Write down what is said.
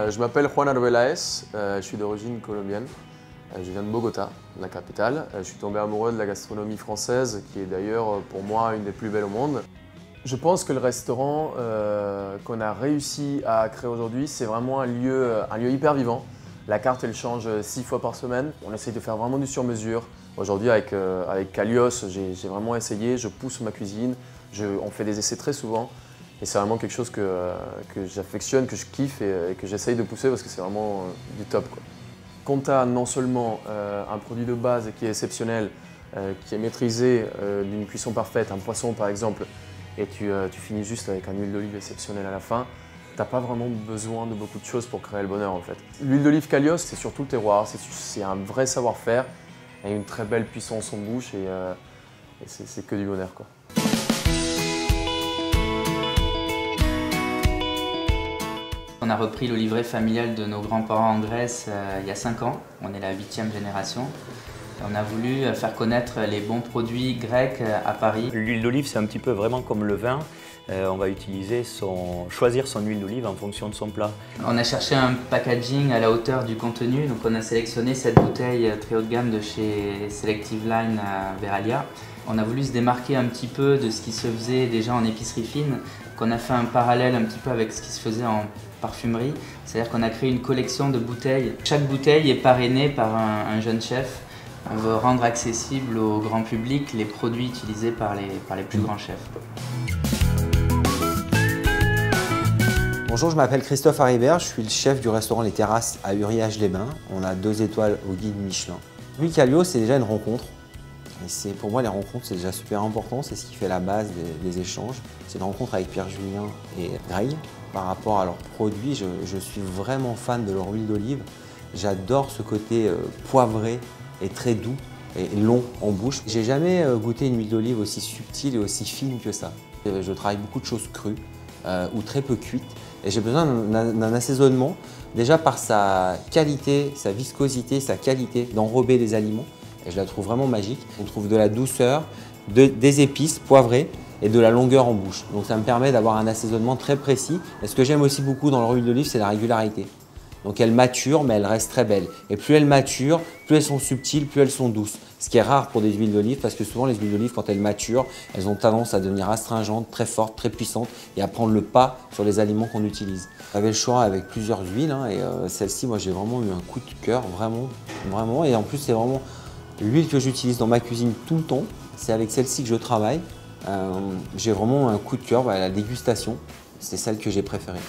Je m'appelle Juan Arbeláez, je suis d'origine colombienne. Je viens de Bogota, la capitale. Je suis tombé amoureux de la gastronomie française, qui est d'ailleurs pour moi une des plus belles au monde. Je pense que le restaurant qu'on a réussi à créer aujourd'hui, c'est vraiment un lieu hyper vivant. La carte, elle change 6 fois par semaine. On essaye de faire vraiment du sur-mesure. Aujourd'hui, avec Kalios, j'ai vraiment essayé, je pousse ma cuisine, on fait des essais très souvent. Et c'est vraiment quelque chose que j'affectionne, que je kiffe et que j'essaye de pousser parce que c'est vraiment du top, quoi. Quand tu as non seulement un produit de base qui est exceptionnel, qui est maîtrisé, d'une cuisson parfaite, un poisson par exemple, et tu finis juste avec une huile d'olive exceptionnelle à la fin, tu n'as pas vraiment besoin de beaucoup de choses pour créer le bonheur en fait. L'huile d'olive Kalios, c'est surtout le terroir, c'est un vrai savoir-faire et une très belle puissance en bouche et c'est que du bonheur, quoi. On a repris le livret familial de nos grands-parents en Grèce il y a 5 ans. On est la 8e génération. On a voulu faire connaître les bons produits grecs à Paris. L'huile d'olive, c'est un petit peu vraiment comme le vin. On va choisir son huile d'olive en fonction de son plat. On a cherché un packaging à la hauteur du contenu. Donc on a sélectionné cette bouteille très haut de gamme de chez Selective Line Veralia. On a voulu se démarquer un petit peu de ce qui se faisait déjà en épicerie fine. On a fait un parallèle un petit peu avec ce qui se faisait en parfumerie. C'est-à-dire qu'on a créé une collection de bouteilles. Chaque bouteille est parrainée par un jeune chef. On veut rendre accessible au grand public les produits utilisés par les plus grands chefs. Bonjour, je m'appelle Christophe Haribert, je suis le chef du restaurant Les Terrasses à Uriage-les-Bains. On a 2 étoiles au guide Michelin. L'huile Kalios, c'est déjà une rencontre. Et pour moi, les rencontres, c'est déjà super important. C'est ce qui fait la base des échanges. C'est une rencontre avec Pierre-Julien et Greg. Par rapport à leurs produits, je suis vraiment fan de leur huile d'olive. J'adore ce côté poivré et très doux et long en bouche. J'ai jamais goûté une huile d'olive aussi subtile et aussi fine que ça. Je travaille beaucoup de choses crues ou très peu cuites. Et j'ai besoin d'un assaisonnement, déjà par sa qualité, sa viscosité, sa qualité d'enrober les aliments. Et je la trouve vraiment magique. On trouve de la douceur, des épices poivrées et de la longueur en bouche. Donc ça me permet d'avoir un assaisonnement très précis. Et ce que j'aime aussi beaucoup dans leur huile d'olive, c'est la régularité. Donc elles maturent, mais elles restent très belles. Et plus elles maturent, plus elles sont subtiles, plus elles sont douces. Ce qui est rare pour des huiles d'olive, parce que souvent les huiles d'olive, quand elles maturent, elles ont tendance à devenir astringentes, très fortes, très puissantes et à prendre le pas sur les aliments qu'on utilise. J'avais le choix avec plusieurs huiles et celle-ci, moi j'ai vraiment eu un coup de cœur, vraiment. Et en plus, c'est vraiment l'huile que j'utilise dans ma cuisine tout le temps. C'est avec celle-ci que je travaille. J'ai vraiment un coup de cœur, la dégustation, c'est celle que j'ai préférée.